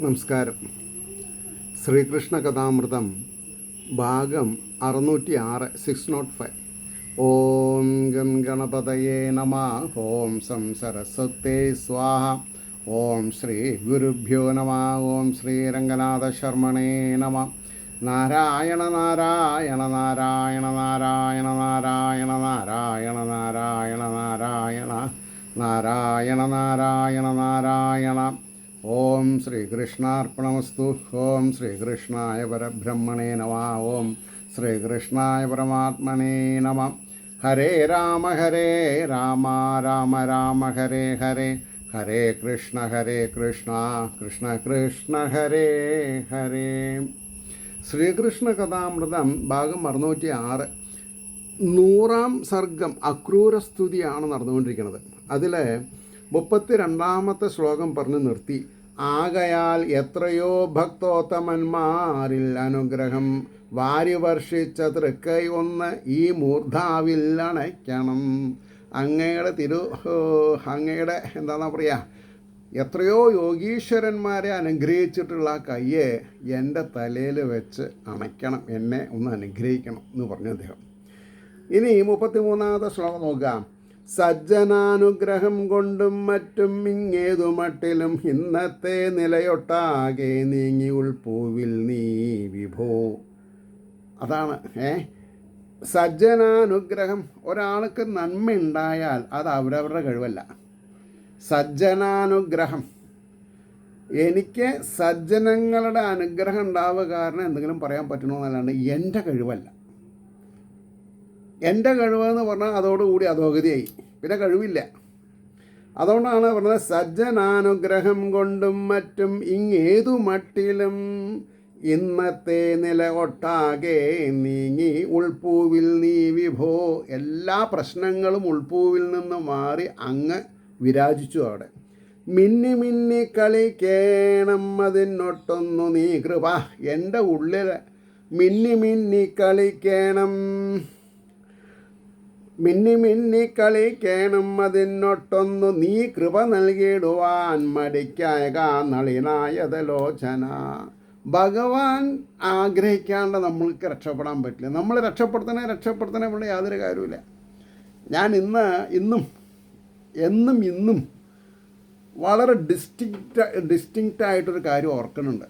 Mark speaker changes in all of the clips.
Speaker 1: നമസ്കാരം. ശ്രീകൃഷ്ണ കഥാമൃതം ഭാഗം 606 605. ഓം ഗം ഗണപതയേ നമഃ. ഓം സം സരസ്വതേ സ്വാഹ. ഓം ശ്രീ ഗുരുഭ്യോ നമഃ. ഓം ശ്രീ രംഗനാഥ ശർമ്മണേ നമഃ. നാരായണ നാരായണ നാരായണ നാരായണ നാരായണ നാരായണ നാരായണ നാരായണ നാരായണ നാരായണ നാരായണ. ഓം ശ്രീകൃഷ്ണാർപ്പണമസ്തു. ഓം ശ്രീകൃഷ്ണായ പരബ്രഹ്മണേ നമഃ. ഓം ശ്രീകൃഷ്ണായ പരമാത്മനേ നമഃ. ഹരേ രാമ രാമ രാമ ഹരേ ഹരേ. ഹരേ കൃഷ്ണ കൃഷ്ണ കൃഷ്ണ ഹരേ ഹരേ. ശ്രീകൃഷ്ണ കഥാമൃതം ഭാഗം 606 100-ാം സർഗം അക്രൂരസ്തുതിയാണ് നടന്നുകൊണ്ടിരിക്കുന്നത്. അതിൽ 32-ാമത്തെ ശ്ലോകം പറഞ്ഞ് നിർത്തി. ആകയാൽ എത്രയോ ഭക്തോത്തമന്മാരിൽ അനുഗ്രഹം വാരി വർഷിച്ച തൃക്കൈ ഒന്ന് ഈ മൂർധാവിൽ അണയ്ക്കണം. അങ്ങയുടെ എന്താണെന്നാ പറയുക, എത്രയോ യോഗീശ്വരന്മാരെ അനുഗ്രഹിച്ചിട്ടുള്ള കയ്യെ എൻ്റെ തലയിൽ വെച്ച് അണയ്ക്കണം, എന്നെ ഒന്ന് അനുഗ്രഹിക്കണം എന്ന് പറഞ്ഞു അദ്ദേഹം. ഇനി 33-ാമത്തെ ശ്ലോകം നോക്കാം. സജ്ജനാനുഗ്രഹം കൊണ്ടും മറ്റും ഇങ്ങേതു മട്ടിലും ഇന്നത്തെ നിലയൊട്ടാകെ നീങ്ങി ഉൾപ്പൂവിൽ നീ വിഭോ. അതാണ് സജ്ജനാനുഗ്രഹം. ഒരാൾക്ക് നന്മയുണ്ടായാൽ അത് അവരവരുടെ കഴിവല്ല. സജ്ജനാനുഗ്രഹം, എനിക്ക് സജ്ജനങ്ങളുടെ അനുഗ്രഹം ഉണ്ടാവുക കാരണം എന്തെങ്കിലും പറയാൻ പറ്റണമെന്നല്ലാണ്ട് എൻ്റെ കഴിവല്ല. എൻ്റെ കഴിവെന്ന് പറഞ്ഞാൽ അതോടുകൂടി അധോഗതിയായി, പിന്നെ കഴിവില്ല. അതുകൊണ്ടാണ് പറഞ്ഞത് സജ്ജനാനുഗ്രഹം കൊണ്ടും മറ്റും ഇങ്ങേതു മട്ടിലും ഇന്നത്തെ നില ഒട്ടാകെ നീങ്ങി ഉൾപ്പൂവിൽ നീ വിഭോ. എല്ലാ പ്രശ്നങ്ങളും ഉൾപ്പൂവിൽ നിന്ന് മാറി അങ്ങ് വിരാജിച്ചു അവിടെ. മിന്നി മിന്നി കളിക്കേണം അതിനൊട്ടൊന്നു നീ കൃപ. എൻ്റെ ഉള്ളിൽ മിന്നി മിന്നി കളിക്കണം, മിന്നി മിന്നി കളിക്കേണം അതിനൊട്ടൊന്നു നീ കൃപ നൽകിയിടുവാൻ മടിക്കായക നളിനായതലോചന. ഭഗവാൻ ആഗ്രഹിക്കാണ്ട് നമ്മൾക്ക് രക്ഷപ്പെടാൻ പറ്റില്ല. നമ്മൾ രക്ഷപ്പെടുത്തണേ ഇവിടെ യാതൊരു കാര്യമില്ല. ഞാൻ ഇന്നും വളരെ ഡിസ്റ്റിങ്ക്റ്റായിട്ടൊരു കാര്യം ഓർക്കുന്നുണ്ട്.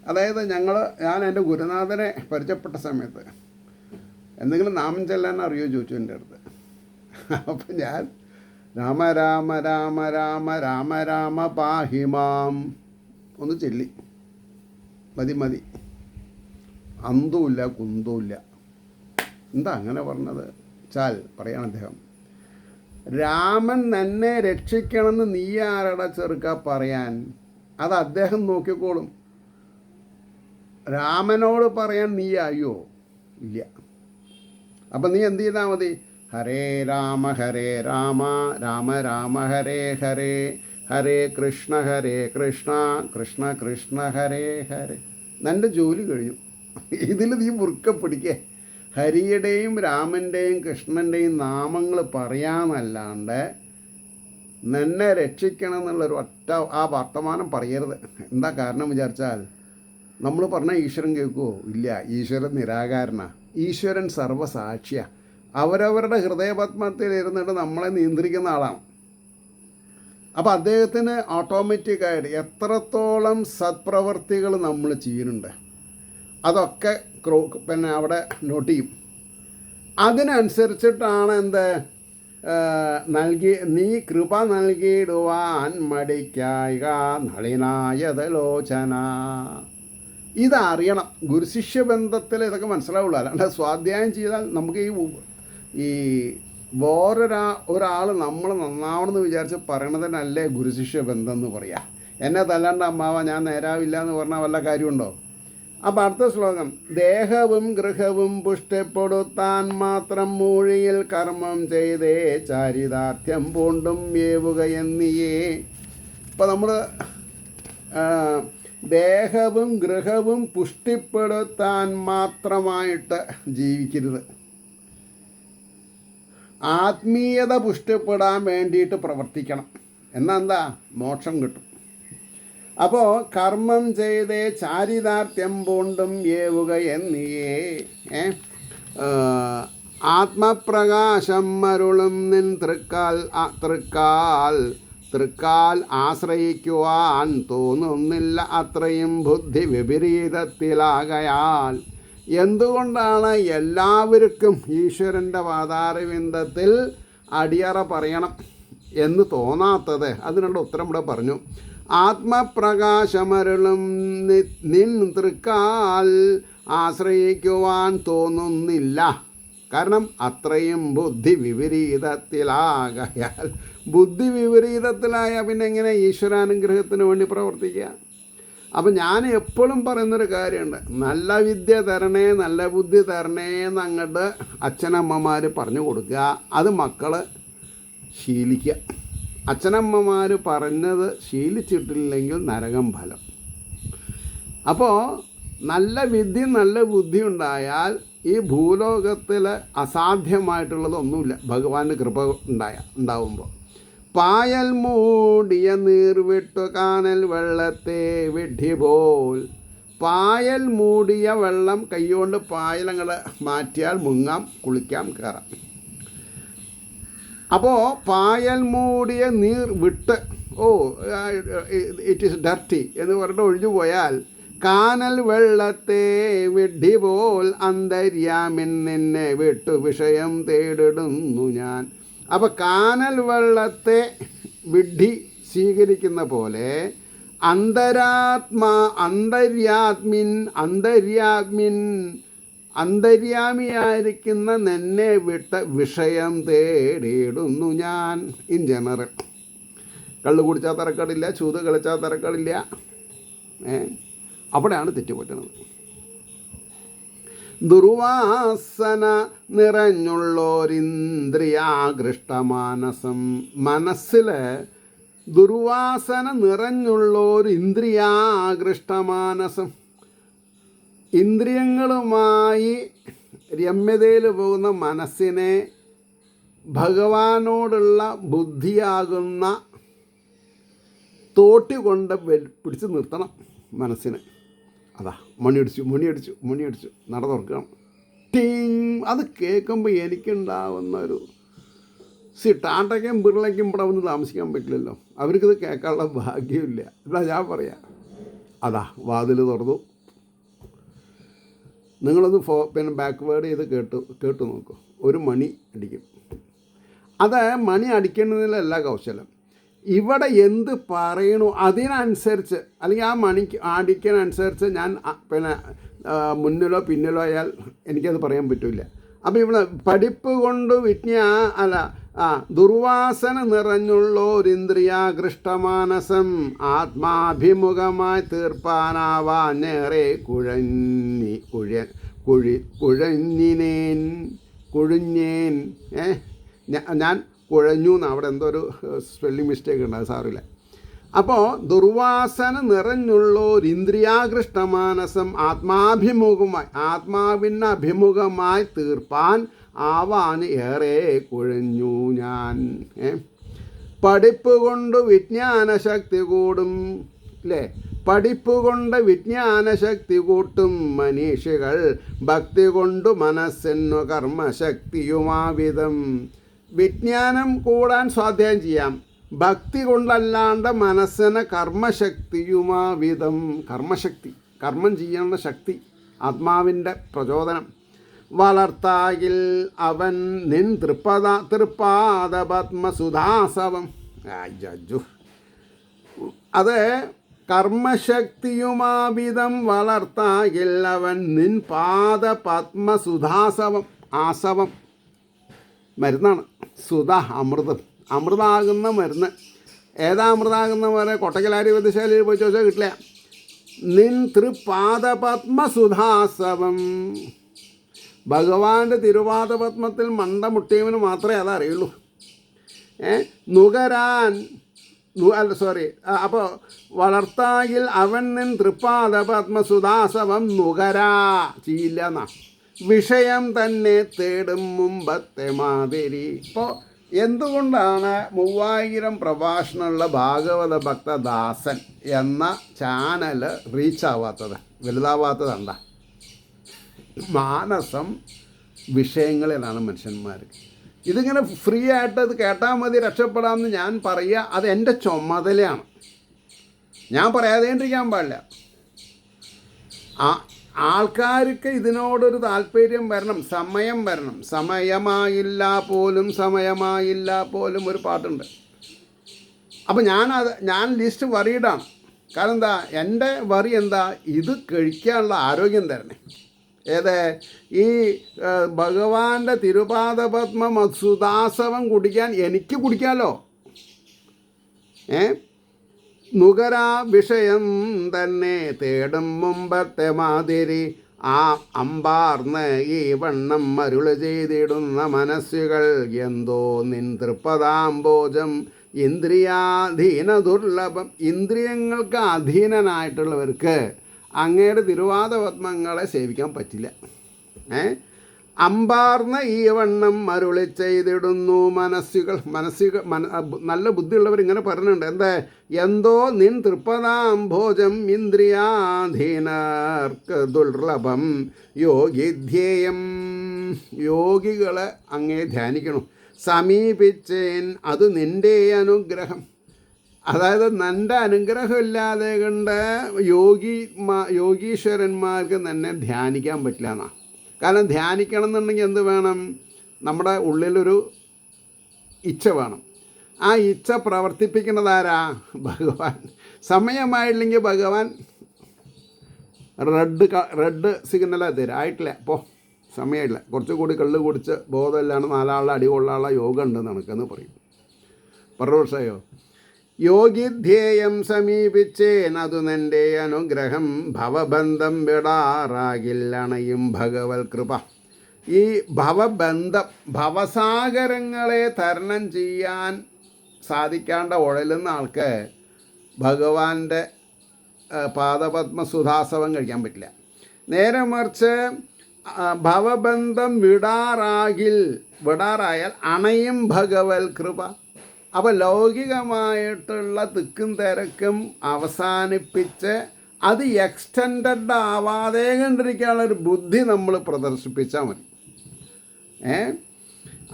Speaker 1: അതായത് ഞാൻ എൻ്റെ ഗുരുനാഥനെ പരിചയപ്പെട്ട സമയത്ത് എന്തെങ്കിലും നാമം ചെല്ലാൻ അറിയോ ചോദിച്ചു എൻ്റെ അടുത്ത്. അപ്പം ഞാൻ രാമ രാമ രാമ രാമ രാമ രാമ പാഹിമാം ഒന്ന് ചൊല്ലി. മതി. അന്തവുമില്ല കുന്തവുമില്ല. എന്താ അങ്ങനെ പറഞ്ഞത് ചാൽ പറയാണ് അദ്ദേഹം. രാമൻ തന്നെ രക്ഷിക്കണമെന്ന് നീ ആരടാ ചെറുക്ക പറയാൻ? അത് അദ്ദേഹം നോക്കിക്കോളും. രാമനോട് പറയാൻ നീ ആയോ? ഇല്ല. അപ്പം നീ എന്ത് ചെയ്താൽ മതി? ഹരേ രാമ രാമ രാമ ഹരേ ഹരേ. ഹരേ കൃഷ്ണ കൃഷ്ണ കൃഷ്ണ ഹരേ ഹരേ. എൻ്റെ ജോലി കഴിഞ്ഞു. ഇതിൽ നീ മുറുക്കെ പിടിക്കേ. ഹരിയുടെയും രാമൻ്റെയും കൃഷ്ണൻ്റെയും നാമങ്ങൾ പറയാമെന്നല്ലാണ്ട് നിന്നെ രക്ഷിക്കണം എന്നുള്ളൊരു ഒറ്റ ആ വർത്തമാനം പറയരുത്. എന്താ കാരണം വിചാരിച്ചാൽ നമ്മൾ പറഞ്ഞാൽ ഈശ്വരൻ കേൾക്കുമോ? ഇല്ല. ഈശ്വരൻ നിരാകാരനാണ്. ഈശ്വരൻ സർവ്വസാക്ഷിയാണ്. അവരവരുടെ ഹൃദയപത്മത്തിൽ ഇരുന്നിട്ട് നമ്മളെ നിയന്ത്രിക്കുന്ന ആളാണ്. അപ്പോൾ അദ്ദേഹത്തിന് ഓട്ടോമാറ്റിക്കായിട്ട് എത്രത്തോളം സത്പ്രവർത്തികൾ നമ്മൾ ചെയ്യുന്നുണ്ട് അതൊക്കെ പിന്നെ അവിടെ നോട്ട് ചെയ്യും. അതിനനുസരിച്ചിട്ടാണ് നീ കൃപ നൽകിയിടുവാൻ മടിക്കായിക നളിനായതലോചന. ഇതറിയണം. ഗുരുശിഷ്യ ബന്ധത്തിൽ ഇതൊക്കെ മനസ്സിലാവുള്ളൂ. അല്ലാണ്ട് സ്വാധ്യായം ചെയ്താൽ നമുക്ക് ഈ ഒരാൾ നമ്മൾ നന്നാവണമെന്ന് വിചാരിച്ച് പറയണതിനല്ലേ ഗുരുശിഷ്യ ബന്ധം എന്ന് പറയാം. എന്നെ തല്ലാണ്ട് അമ്മാവ ഞാൻ നേരാവില്ല എന്ന് പറഞ്ഞാൽ വല്ല കാര്യമുണ്ടോ? അപ്പം അടുത്ത ശ്ലോകം. ദേഹവും ഗൃഹവും പുഷ്ടിപ്പെടുത്താൻ മാത്രം മൂഴിയിൽ കർമ്മം ചെയ്തേ ചാരിതാർത്ഥ്യം പൂണ്ടും ഏവുകയെന്നിയേ. ഇപ്പം നമ്മൾ ദേഹവും ഗൃഹവും പുഷ്ടിപ്പെടുത്താൻ മാത്രമായിട്ട് ജീവിക്കരുത്. ആത്മീയത പുഷ്ടിപ്പെടാൻ വേണ്ടിയിട്ട് പ്രവർത്തിക്കണം. എന്നാ മോക്ഷം കിട്ടും. അപ്പോൾ കർമ്മം ചെയ്തേ ചാരിതാർത്ഥ്യം പൂണ്ടും ഏവുക എന്നിയേ ആത്മപ്രകാശം മരുളും നിൻ തൃക്കാൽ ആശ്രയിക്കുവാൻ തോന്നുന്നില്ല അത്രയും ബുദ്ധി വിപരീതത്തിലാകയാൽ. എന്തുകൊണ്ടാണ് എല്ലാവർക്കും ഈശ്വരൻ്റെ പാതാരവിന്ദത്തിൽ അടിയറ പറയണം എന്ന് തോന്നാത്തത്? അതിനുള്ള ഉത്തരം ഇവിടെ പറഞ്ഞു. ആത്മപ്രകാശമരുളും നിൻ തൃക്കാൽ ആശ്രയിക്കുവാൻ തോന്നുന്നില്ല. കാരണം അത്രയും ബുദ്ധി വിപരീതത്തിലാകയാൽ. ബുദ്ധി വിപരീതത്തിലായ പിന്നെ എങ്ങനെ ഈശ്വരാനുഗ്രഹത്തിന് വേണ്ടി പ്രവർത്തിക്കുക? അപ്പം ഞാൻ എപ്പോഴും പറയുന്നൊരു കാര്യമുണ്ട്, നല്ല വിദ്യ തരണേ, നല്ല ബുദ്ധി തരണേ എന്ന് അങ്ങോട്ട് അച്ഛനമ്മമാർ പറഞ്ഞു കൊടുക്കുക. അത് മക്കൾ ശീലിക്കുക. അച്ഛനമ്മമാർ പറഞ്ഞത് ശീലിച്ചിട്ടില്ലെങ്കിൽ നരകം ഫലം. അപ്പോൾ നല്ല വിദ്യ നല്ല ബുദ്ധി ഉണ്ടായാൽ ഈ ഭൂലോകത്തിൽ അസാധ്യമായിട്ടുള്ളതൊന്നുമില്ല ഭഗവാന്റെ കൃപ ഉണ്ടാവുമ്പോൾ. പായൽ മൂടിയ നീർവിട്ടു കാനൽ വെള്ളത്തെ വിഡ്ഢി പോൽ. പായൽ മൂടിയ വെള്ളം കൈകൊണ്ട് പായലങ്ങൾ മാറ്റിയാൽ മുങ്ങാം, കുളിക്കാം, കയറാം. അപ്പോൾ പായൽ മൂടിയ നീർ വിട്ട് ഇറ്റ് ഈസ് ഡർട്ടി എന്ന് പറഞ്ഞിട്ട് ഒഴിഞ്ഞു പോയാൽ കാനൽ വെള്ളത്തെ വിഡ്ഢി പോൽ അന്തര്യാമിൻ നിന്നെ വിട്ടു വിഷയം തേടിടുന്നു ഞാൻ. അപ്പോൾ കാനൽ വെള്ളത്തെ വിഡ്ഢി സ്വീകരിക്കുന്ന പോലെ അന്തര്യാമിയായിരിക്കുന്ന നിന്നെ വിട്ട വിഷയം തേടിയിടുന്നു ഞാൻ. ഇൻ ജനറൽ, കള്ളു കുടിച്ചാൽ തരക്കേടില്ല, ചൂത് കളിച്ചാൽ തരക്കേടില്ല. അവിടെയാണ് തെറ്റുപറ്റുന്നത്. ദുർവാസന നിറഞ്ഞുള്ളോരിന്ദ്രിയാകൃഷ്ടമാനസം. മനസ്സിൽ ദുർവാസന നിറഞ്ഞുള്ളോരിന്ദ്രിയാകൃഷ്ടമാനസം. ഇന്ദ്രിയങ്ങളുമായി രമ്യതയിൽ പോകുന്ന മനസ്സിനെ ഭഗവാനോടുള്ള ബുദ്ധിയാകുന്ന തോട്ടി കൊണ്ട് പിടിച്ച് നിർത്തണം മനസ്സിനെ. അതാ മണിയടിച്ചു നട തുറക്കണം, ടീങ്. അത് കേൾക്കുമ്പോൾ എനിക്കുണ്ടാവുന്ന ഒരു ടാറ്റയ്ക്കും ബിർളയ്ക്കും ഇവിടെ വന്ന് താമസിക്കാൻ പറ്റില്ലല്ലോ. അവർക്കിത് കേൾക്കാനുള്ള ഭാഗ്യമില്ല. ഇതാ ഞാൻ പറയാം. അതാ വാതിൽ തുറന്നു. നിങ്ങളൊന്ന് പിന്നെ ബാക്ക്വേർഡ് ചെയ്ത് കേട്ടു നോക്കൂ. ഒരു മണി അടിക്കും. അത് മണി അടിക്കേണ്ടതിലല്ല കൗശലം. ഇവിടെ എന്ത് പറയണു അതിനനുസരിച്ച്, അല്ലെങ്കിൽ ആ മണിക്ക് അടിക്കാനനുസരിച്ച് ഞാൻ പിന്നെ മുന്നിലോ പിന്നിലോ ആയാൽ എനിക്കത് പറയാൻ പറ്റില്ല. അപ്പോൾ ഇവിടെ പഠിപ്പ് കൊണ്ട് ദുർവാസന നിറഞ്ഞുള്ളോരിന്ദ്രിയാകൃഷ്ടമാനസം ആത്മാഭിമുഖമായി തീർപ്പാനാവാനേറെ കുഴഞ്ഞേൻ ഞാൻ കുഴഞ്ഞു എന്ന് അവിടെ എന്തോ ഒരു സ്പെല്ലിംഗ് മിസ്റ്റേക്ക് ഉണ്ട്, അത് സാറില്ല. അപ്പോൾ ദുർവാസന നിറഞ്ഞുള്ളോരിന്ദ്രിയാകൃഷ്ടമാനസം ആത്മാവിന് അഭിമുഖമായി തീർപ്പാൻ ആവാൻ ഏറെ കുഴഞ്ഞു ഞാൻ. പഠിപ്പ് കൊണ്ട് വിജ്ഞാനശക്തി കൂടും, അല്ലേ? പഠിപ്പ് കൊണ്ട് വിജ്ഞാനശക്തി കൂട്ടും മനീഷികൾ, ഭക്തി കൊണ്ടു മനസ്സിനു കർമ്മശക്തിയുമാവിധം. വിജ്ഞാനം കൂടാൻ സ്വാധ്യായം ചെയ്യാം, ഭക്തി കൊണ്ടല്ലാണ്ട് മനസ്സിന് കർമ്മശക്തിയുമാവിധം. കർമ്മശക്തി, കർമ്മം ചെയ്യാനുള്ള ശക്തി, ആത്മാവിൻ്റെ പ്രചോദനം. വളർത്തായിൽ അവൻ നിൻ തൃപ്പാദപത്മസുധാസവം. അത് കർമ്മശക്തിയുമാവിധം വളർത്തായിൽ അവൻ നിൻ പാദപത്മസുധാസവം. ആസവം മരുന്നാണ്, സുധ അമൃതം, അമൃതാകുന്ന മരുന്ന്. ഏതാ അമൃതാകുന്ന പോലെ കൊട്ടക്കലാരി വൈദ്യശാലയിൽ പോയി ചോദിച്ചാൽ കിട്ടില്ല. നിൻ തൃപാദപത്മസുധാസവം. ഭഗവാന്റെ തിരുപാദപത്മത്തിൽ മണ്ടമുട്ടിയവന് മാത്രമേ അതറിയുള്ളൂ. അപ്പോൾ വളർത്തായിൽ അവൻ നിൻ തൃപ്പാദപത്മസുധാസവം നുകരാ ചെയ്യില്ല എന്നാ. വിഷയം തന്നെ തേടും മുമ്പത്തെ മാതിരി. ഇപ്പോൾ എന്തുകൊണ്ടാണ് 3000 പ്രഭാഷണമുള്ള ഭാഗവത ഭക്തദാസൻ എന്ന ചാനൽ റീച്ചാവാത്തത്, വലുതാവാത്തത്? എന്താ? മാനസം വിഷയങ്ങളിലാണ് മനുഷ്യന്മാർ. ഇതിങ്ങനെ ഫ്രീ ആയിട്ട് ഇത് കേട്ടാൽ മതി രക്ഷപ്പെടാമെന്ന് ഞാൻ പറയുക, അത് എൻ്റെ ചുമതലയാണ്. ഞാൻ പറയാതെണ്ടിരിക്കാൻ പാടില്ല. ആൾക്കാർക്ക് ഇതിനോടൊരു താല്പര്യം വരണം, സമയം വരണം. സമയമായില്ല പോലും ഒരു പാട്ടുണ്ട്. അപ്പം ഞാൻ ലിസ്റ്റ് വറീഡാണ്. കാരണം എന്താ, എൻ്റെ വറി എന്താ, ഇത് കഴിക്കാനുള്ള ആരോഗ്യം തരണേ. ഈ ഭഗവാന്റെ തിരുപാദപത്മ സുധാസവം കുടിക്കാൻ എനിക്ക് കുടിക്കാമല്ലോ. നുകരാ വിഷയം തന്നെ തേടും മുമ്പത്തെ മാതിരി ആ അമ്പാർന്ന് ഈ വണ്ണം അരുള് ചെയ്തിടുന്ന മനസ്സുകൾ എന്തോ നിൻ തൃപ്പതാംബോജം ഇന്ദ്രിയാധീന ദുർലഭം. ഇന്ദ്രിയങ്ങൾക്ക് അധീനനായിട്ടുള്ളവർക്ക് അങ്ങയുടെ തിരുവാദപത്മങ്ങളെ സേവിക്കാൻ പറ്റില്ല. അമ്പാർന്ന ഈ വണ്ണം അരുളി ചെയ്തിടുന്നു മനസ്സുകൾ. നല്ല ബുദ്ധിയുള്ളവർ ഇങ്ങനെ പറയുന്നുണ്ട്. എന്തോ നിൻ തൃപ്പതാംഭോജം ഇന്ദ്രിയാധീനർക്ക് ദുർലഭം യോഗിധ്യേയം. യോഗികളെ അങ്ങേ ധ്യാനിക്കണം. സമീപിച്ചേൻ അത് നിൻ്റെ അനുഗ്രഹം. അതായത് നിൻ്റെ അനുഗ്രഹമില്ലാതെ കൊണ്ട് യോഗീശ്വരന്മാർക്ക് തന്നെ ധ്യാനിക്കാൻ പറ്റില്ല എന്നാണ്. കാരണം ധ്യാനിക്കണം എന്നുണ്ടെങ്കിൽ എന്ത് വേണം? നമ്മുടെ ഉള്ളിലൊരു ഇച്ഛ വേണം. ആ ഇച്ഛ പ്രവർത്തിപ്പിക്കുന്നതാരാ? ഭഗവാൻ. സമയമായില്ലെങ്കിൽ ഭഗവാൻ റെഡ് സിഗ്നലാണ് തരാം. ആയിട്ടില്ല, അപ്പോൾ സമയമില്ല, കുറച്ചുകൂടി കള്ള് കുടിച്ച് ബോധമില്ലാണ് 4 ആളുടെ അടി കൊള്ളാനുള്ള യോഗ ഉണ്ട് നടക്കെന്ന് പറയും. പറവശയോ യോഗിധ്യേയം സമീപിച്ചേനതു നിൻ്റെ അനുഗ്രഹം ഭവബന്ധം വിടാറാകില്ലണയും ഭഗവത് കൃപ. ഈ ഭവസാഗരങ്ങളെ തരണം ചെയ്യാൻ സാധിക്കാണ്ട ഉഴലുന്ന ആൾക്ക് ഭഗവാന്റെ പാദപത്മ സുധാസവം കഴിക്കാൻ പറ്റില്ല. നേരെ മറിച്ച് ഭവബന്ധം വിടാറായാൽ അണയും ഭഗവത് കൃപ. അപ്പോൾ ലൗകികമായിട്ടുള്ള തിക്കും തിരക്കും അവസാനിപ്പിച്ച് അത് എക്സ്റ്റൻഡ് ആവാതെ കണ്ടിരിക്കാനുള്ളൊരു ബുദ്ധി നമ്മൾ പ്രദർശിപ്പിച്ചാൽ മതി.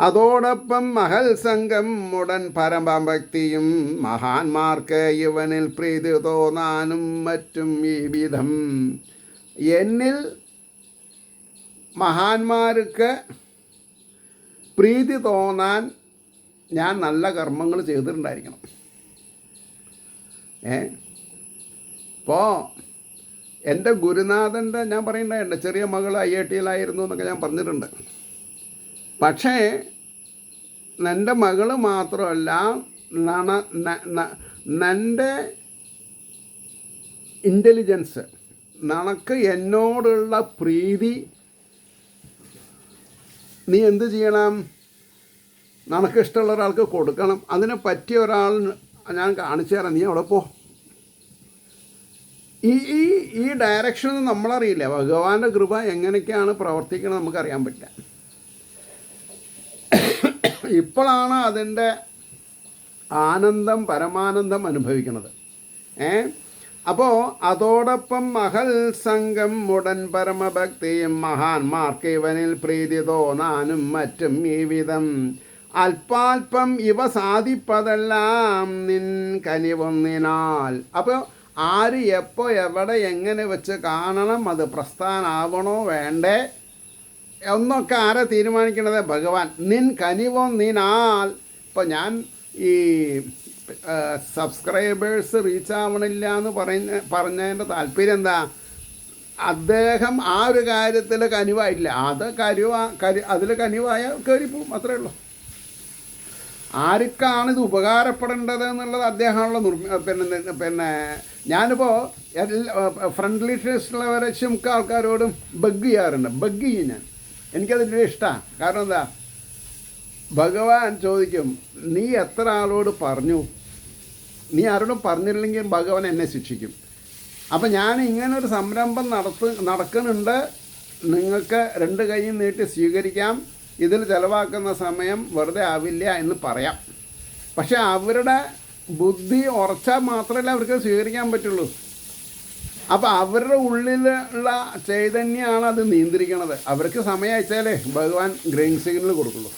Speaker 1: അതോടൊപ്പം മഹൽ സംഘം ഉടൻ പരമഭക്തിയും മഹാന്മാർക്ക് ഇവനിൽ പ്രീതി തോന്നാനും മറ്റും ഈ വിധം. എന്നിൽ മഹാന്മാർക്ക് പ്രീതി തോന്നാൻ ഞാൻ നല്ല കർമ്മങ്ങൾ ചെയ്തിട്ടുണ്ടായിരിക്കണം. ഇപ്പോൾ എൻ്റെ ഗുരുനാഥൻ്റെ ഞാൻ പറയണ്ടായിട്ടുണ്ട്, ചെറിയ മകൾ IIT-യിലായിരുന്നു എന്നൊക്കെ ഞാൻ പറഞ്ഞിട്ടുണ്ട്. പക്ഷേ എൻ്റെ മകൾ മാത്രമല്ല, എൻ്റെ ഇൻ്റലിജൻസ്, നിനക്ക് എന്നോടുള്ള പ്രീതി നീ എന്ത് ചെയ്യണം? നിനക്ക് ഇഷ്ടമുള്ള ഒരാൾക്ക് കൊടുക്കണം. അതിനെ പറ്റിയ ഒരാൾ ഞാൻ കാണിച്ചു തരാം, നീ അവിടെ പോ. ഈ ഡയറക്ഷനൊന്നും നമ്മളറിയില്ല. ഭഗവാന്റെ കൃപ എങ്ങനെയൊക്കെയാണ് പ്രവർത്തിക്കുന്നത് നമുക്കറിയാൻ പറ്റില്ല. ഇപ്പോഴാണ് അതിൻ്റെ ആനന്ദം, പരമാനന്ദം അനുഭവിക്കുന്നത്. അപ്പോൾ അതോടൊപ്പം മഹൽ സംഘം ഉടൻ പരമഭക്തിയും മഹാന്മാർക്ക് ഇവനിൽ പ്രീതി തോന്നാനും മറ്റും ഈ വിധം. അല്പാൽപ്പം ഇവ സാധിപ്പതെല്ലാം നിൻ കനിവൊന്നിനാൽ. അപ്പോൾ ആര് എപ്പോൾ എവിടെ എങ്ങനെ വെച്ച് കാണണം, അത് പ്രസ്ഥാനാവണോ വേണ്ടേ എന്നൊക്കെ ആരാ തീരുമാനിക്കണത്? ഭഗവാൻ. നിൻ കനിവൊന്നിനാൽ. ഇപ്പോൾ ഞാൻ ഈ സബ്സ്ക്രൈബേഴ്സ് റീച്ച് ആവണില്ല എന്ന് പറഞ്ഞതിൻ്റെ താല്പര്യം എന്താ? അദ്ദേഹം ആ ഒരു കാര്യത്തിൽ കനിവായിട്ടില്ല. അതിൽ കനിവായ കയറിപ്പോവും, അത്രേ ഉള്ളൂ. ആർക്കാണിത് ഉപകാരപ്പെടേണ്ടത് എന്നുള്ളത് അദ്ദേഹമാണല്ലോ. പിന്നെ ഞാനിപ്പോൾ ഫ്രണ്ട്ലി ടേസ്റ്റുള്ളവരെ മിക്ക ആൾക്കാരോടും ബഗ് ചെയ്യും ഞാൻ. എനിക്കതിൻ്റെ ഇഷ്ടമാണ്. കാരണം എന്താ, ഭഗവാൻ ചോദിക്കും, നീ എത്ര ആളോട് പറഞ്ഞു? നീ ആരോടും പറഞ്ഞില്ലെങ്കിൽ ഭഗവാൻ എന്നെ ശിക്ഷിക്കും. അപ്പം ഞാൻ ഇങ്ങനൊരു സംരംഭം നടക്കുന്നുണ്ട്, നിങ്ങൾക്ക് 2 കൈയും നീട്ടി സ്വീകരിക്കാം. ഇതിൽ ചിലവാക്കുന്ന സമയം വെറുതെ ആവില്ല എന്ന് പറയാം. പക്ഷെ അവരുടെ ബുദ്ധി ഉറച്ചാൽ മാത്രമല്ല അവർക്ക് സ്വീകരിക്കാൻ പറ്റുള്ളൂ. അപ്പോൾ അവരുടെ ഉള്ളിലുള്ള ചൈതന്യമാണ് അത് നിയന്ത്രിക്കണത്. അവർക്ക് സമയം അയച്ചാലേ ഭഗവാൻ ഗ്രീൻ സിഗ്നൽ കൊടുക്കുള്ളൂ.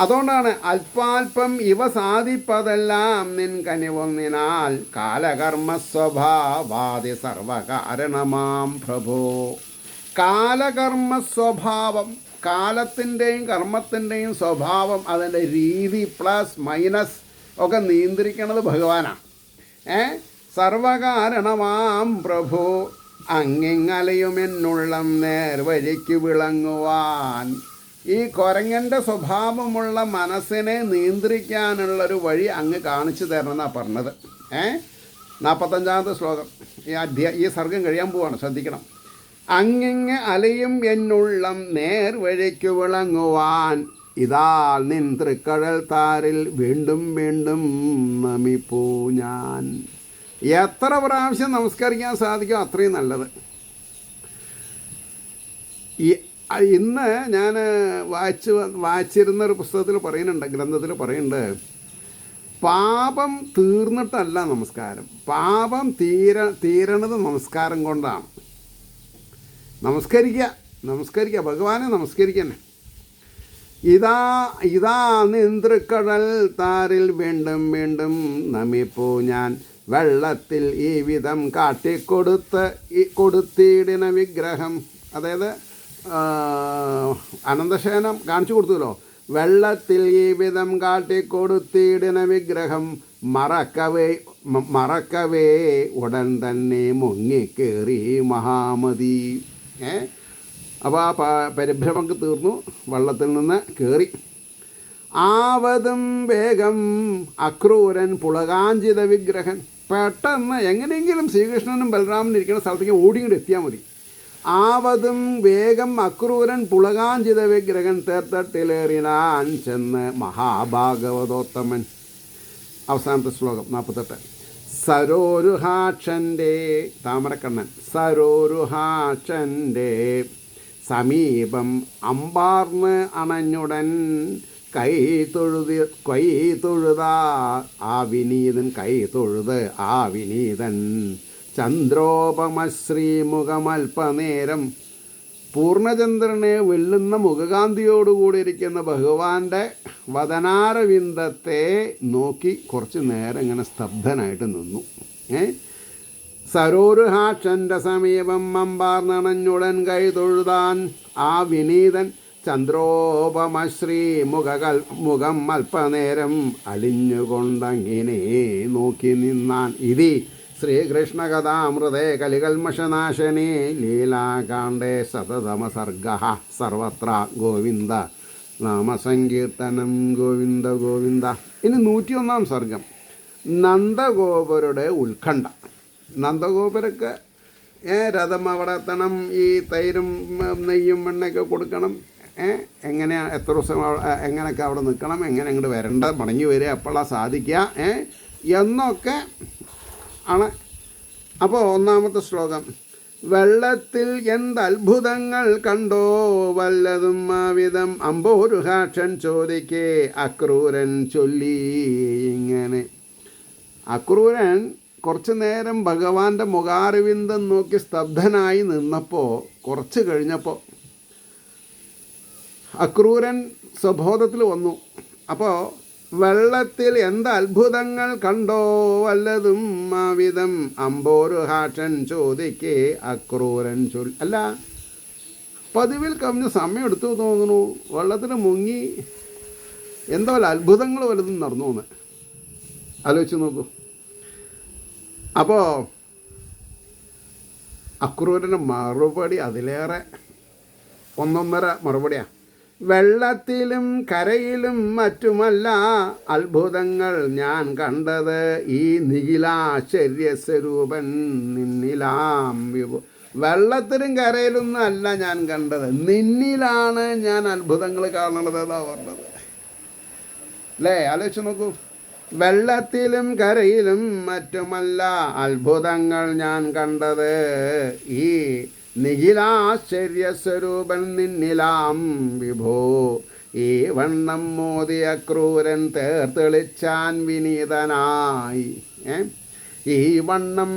Speaker 1: അതുകൊണ്ടാണ് അല്പാൽപ്പം ഇവ സാധിപ്പതെല്ലാം നിൻ കനിവൊന്നിനാൽ കാലകർമ്മ സ്വഭാവാദി സർവകാരണമാം പ്രഭോ. കാലകർമ്മ സ്വഭാവം, കാലത്തിൻ്റെയും കർമ്മത്തിൻ്റെയും സ്വഭാവം, അതിൻ്റെ രീതി പ്ലസ് മൈനസ് ഒക്കെ നിയന്ത്രിക്കുന്നത് ഭഗവാനാണ്. സർവകാരണമാം പ്രഭു അങ്ങിങ്ങലയുമെന്നുള്ളം നേർവഴിക്ക് വിളങ്ങുവാൻ. ഈ കുരങ്ങൻ്റെ സ്വഭാവമുള്ള മനസ്സിനെ നിയന്ത്രിക്കാനുള്ളൊരു വഴി അങ്ങ് കാണിച്ചു തരണമെന്നാണ് പറഞ്ഞത്. 45ാമത്തെ ശ്ലോകം. ഈ സർഗം കഴിയാൻ പോവാണ്, ശ്രദ്ധിക്കണം. അങ്ങിങ്ങ് അലയും എന്നുള്ളം നേർവഴിക്ക് വിളങ്ങുവാൻ ഇതാ നിൻ തൃക്കടൽ താരിൽ വീണ്ടും വീണ്ടും നമിപ്പൂ ഞാൻ. എത്ര പ്രാവശ്യം നമസ്കരിക്കാൻ സാധിക്കും അത്രയും നല്ലത്. ഇന്ന് ഞാൻ വായിച്ചിരുന്നൊരു പുസ്തകത്തിൽ പറയുന്നുണ്ട്, ഗ്രന്ഥത്തിൽ പറയുന്നുണ്ട്, പാപം തീർന്നിട്ടല്ല നമസ്കാരം, പാപം തീരണത് നമസ്കാരം കൊണ്ടാണ്. നമസ്കരിക്കുക ഭഗവാനെ നമസ്കരിക്കണേ. ഇതാ നിന്ത്രക്കടൽ താരിൽ വീണ്ടും വീണ്ടും നമിപ്പൂ ഞാൻ. വെള്ളത്തിൽ ഈ വിധം കൊടുത്തിടിന വിഗ്രഹം, അതായത് അനന്തശയനം കാണിച്ചു കൊടുത്തുല്ലോ. വെള്ളത്തിൽ ഈ വിധം കാട്ടിക്കൊടുത്തിടിന വിഗ്രഹം മറക്കവേ ഉടൻ തന്നെ മുങ്ങിക്കേറി മഹാമതി. അപ്പോൾ ആ പരിഭ്രമക്ക് തീർന്നു, വെള്ളത്തിൽ നിന്ന് കയറി. ആവതും വേഗം അക്രൂരൻ പുളകാഞ്ചിത വിഗ്രഹൻ. പെട്ടെന്ന് എങ്ങനെയെങ്കിലും ശ്രീകൃഷ്ണനും ബലരാമനും ഇരിക്കുന്ന സ്ഥലത്തേക്ക് ഓടിങ്ങോട്ട് എത്തിയാൽ മതി. ആവതും വേഗം അക്രൂരൻ പുളകാഞ്ചിത വിഗ്രഹൻ തേർത്തട്ടിലേറിനാൻ ചെന്ന് മഹാഭാഗവതോത്തമൻ. അവസാനത്തെ ശ്ലോകം 48. സരോരുഹാക്ഷൻ്റെ, താമരക്കണ്ണൻ, സരോരുഹാക്ഷൻ്റെ സമീപം അമ്പാർന്ന് അണഞ്ഞുടൻ കൈ തൊഴുത ആ വിനീതൻ, കൈ തൊഴുത് ആ വിനീതൻ ചന്ദ്രോപമശ്രീമുഖമൽപനേരം. പൂർണ്ണചന്ദ്രനെ വെല്ലുന്ന മുഖകാന്തിയോടുകൂടി ഇരിക്കുന്ന ഭഗവാന്റെ വദനാരവിന്ദത്തെ നോക്കി കുറച്ച് നേരം ഇങ്ങനെ സ്തബ്ധനായിട്ട് നിന്നു. സരോരുഹാക്ഷൻ്റെ സമീപം അമ്പാർന്നണഞ്ഞുടൻ കൈ തൊഴുതാൻ ആ വിനീതൻ ചന്ദ്രോപമശ്രീ മുഖം അല്പനേരം അലിഞ്ഞുകൊണ്ടങ്ങിനെ നോക്കി നിന്നാൻ. ഇതി ശ്രീകൃഷ്ണകഥാമൃതേ കലികൽമഷനാശനേ ലീലാകാണ്ഡേ ശതതമസർഗ. സർവത്ര ഗോവിന്ദ നാമസങ്കീർത്തനം ഗോവിന്ദ ഗോവിന്ദ. ഇനി 101-ാം സർഗം. നന്ദഗോപരുടെ ഉത്കണ്ഠ. നന്ദഗോപരൊക്കെ രഥം അവിടെ എത്തണം, ഈ തൈരും നെയ്യും എണ്ണയൊക്കെ കൊടുക്കണം, എങ്ങനെയാണ് എത്ര ദിവസം എങ്ങനെയൊക്കെ അവിടെ നിൽക്കണം, എങ്ങനെ അങ്ങോട്ട് വരേണ്ട, മടങ്ങി വരിക, എപ്പോഴാണ് സാധിക്കുക എന്നൊക്കെ ആണ്. അപ്പോൾ 1-ാമത്തെ ശ്ലോകം. വെള്ളത്തിൽ എന്തത്ഭുതങ്ങൾ കണ്ടോ വല്ലതും ആവിധം അമ്പോരുഹാക്ഷൻ ചോദിക്കേ അക്രൂരൻ ചൊല്ലി ഇങ്ങനെ. അക്രൂരൻ കുറച്ച് നേരം ഭഗവാന്റെ മുഖാരവിന്ദം നോക്കി സ്തബ്ധനായി നിന്നപ്പോൾ കുറച്ച് കഴിഞ്ഞപ്പോൾ അക്രൂരൻ സ്വബോധത്തിൽ വന്നു. അപ്പോൾ വെള്ളത്തിൽ എന്ത് അത്ഭുതങ്ങൾ കണ്ടോ വല്ലതും ആവിധം അമ്പോരുഹാക്ഷൻ ചോദിക്കേ അക്രൂരൻ അല്ല, പതിവിൽ കവിഞ്ഞ് സമയം എടുത്തു തോന്നുന്നു, വെള്ളത്തിൽ മുങ്ങി എന്തോ അത്ഭുതങ്ങൾ വല്ലതും നടന്നു എന്ന് ആലോചിച്ച് നോക്കൂ. അപ്പോൾ അക്രൂരൻ്റെ മറുപടി അതിലേറെ ഒന്നൊന്നര മറുപടിയാണ്. വെള്ളത്തിലും കരയിലും മറ്റുമല്ല അത്ഭുതങ്ങൾ ഞാൻ കണ്ടത്, ഈ നിഖിലാശ്ചര്യസ്വരൂപൻ നിന്നിലാം വിഭു. വെള്ളത്തിലും കരയിലൊന്നും അല്ല ഞാൻ കണ്ടത്, നിന്നിലാണ് ഞാൻ അത്ഭുതങ്ങൾ കാണുന്നത് എന്നാണ് പറഞ്ഞത്. അല്ലേ, ആലോചിച്ച് നോക്കൂ. വെള്ളത്തിലും കരയിലും മറ്റുമല്ല അത്ഭുതങ്ങൾ ഞാൻ കണ്ടത്, ഈ നിഖിലാശ്ചര്യസ്വരൂപൻ നിന്നിലാം വിഭോ. ഈ വണ്ണം മോദിയ ക്രൂരൻ തേർത്തെളിച്ചാൻ വിനീതനായി. ഈ വണ്ണം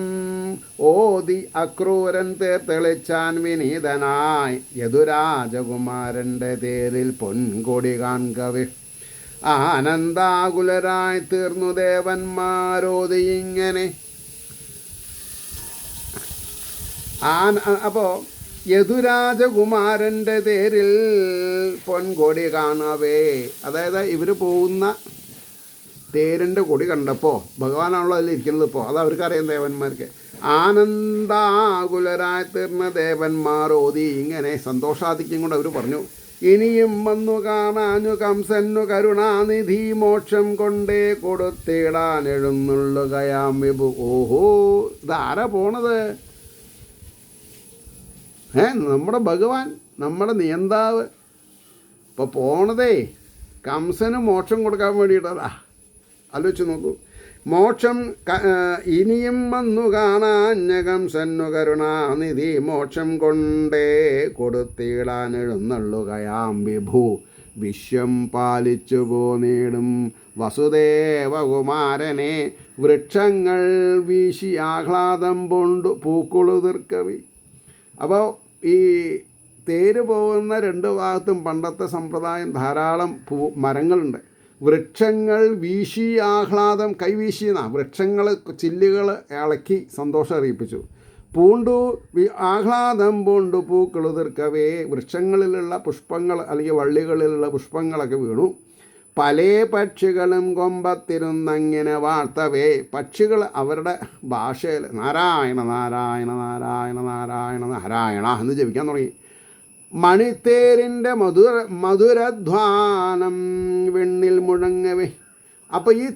Speaker 1: ഓതി അക്രൂരൻ തേർത്തെളിച്ചാൻ വിനീതനായി. യദുരാജകുമാരൻ്റെ തേരിൽ പൊൻകൊടി കാൺകവേ ആനന്ദാകുലരായി തീർന്നു ദേവന്മാരോതി ഇങ്ങനെ. അപ്പോൾ യദുരാജകുമാരൻ്റെ തേരിൽ പൊൻകൊടി കാണവേ, അതായത് ഇവർ പോകുന്ന തേരിൻ്റെ കൊടി കണ്ടപ്പോൾ, ഭഗവാനാണല്ലോ അതിലിരിക്കുന്നത് ഇപ്പോൾ, അത് അവർക്കറിയാം ദേവന്മാർക്ക്. ആനന്ദാകുലരായി തീർന്ന ദേവന്മാർ ഓതി ഇങ്ങനെ സന്തോഷാധിക്യം കൊണ്ട് അവർ പറഞ്ഞു, ഇനിയും വന്നു കാണാനു കംസന്നു കരുണാനിധി മോക്ഷം കൊണ്ടേ കൊടുത്തിടാൻ എഴുന്നള്ളുകയാം വിഭു. ഓഹോ, ഇതാരാ പോണത്? നമ്മുടെ ഭഗവാൻ, നമ്മുടെ നിയന്താവ് ഇപ്പോൾ പോണതേ കംസന് മോക്ഷം കൊടുക്കാൻ വേണ്ടിയിട്ടതാ. ആലോചിച്ച് നോക്കൂ. മോക്ഷം ഇനിയും വന്നു കാണാഞ്ഞ കംസന്നു കരുണാനിധി മോക്ഷം കൊണ്ടേ കൊടുത്തിടാൻ എഴുന്നള്ളുകയാം വിഭു. വിശ്വം പാലിച്ചു പോന്നിടും വസുദേവകുമാരനെ വൃക്ഷങ്ങൾ വീശി ആഹ്ലാദം കൊണ്ടു പൂക്കുളുതിർക്കവി. അപ്പോൾ ഈ തേര് പോകുന്ന രണ്ട് ഭാഗത്തും പണ്ടത്തെ സമ്പ്രദായം ധാരാളം മരങ്ങളുണ്ട്. വൃക്ഷങ്ങൾ വീശി ആഹ്ലാദം, കൈവീശിയെന്ന വൃക്ഷങ്ങൾ ചില്ലുകൾ ഇളക്കി സന്തോഷം അറിയിപ്പിച്ചു. പൂണ്ടു ആഹ്ലാദം പൂണ്ടു പൂക്കളുതിർക്കവേ, വൃക്ഷങ്ങളിലുള്ള പുഷ്പങ്ങൾ അല്ലെങ്കിൽ വള്ളികളിലുള്ള പുഷ്പങ്ങളൊക്കെ വീണു. പല പക്ഷികളും കൊമ്പത്തിരുന്നങ്ങനെ വാർത്തവേ, പക്ഷികൾ അവരുടെ ഭാഷയിൽ നാരായണ നാരായണ നാരായണ നാരായണ നാരായണ എന്ന് ജപിക്കാൻ തുടങ്ങി. മണിത്തേരിൻ്റെ മധുരധ്വാനം വെണ്ണിൽ മുഴങ്ങവേ. അപ്പോൾ ഈ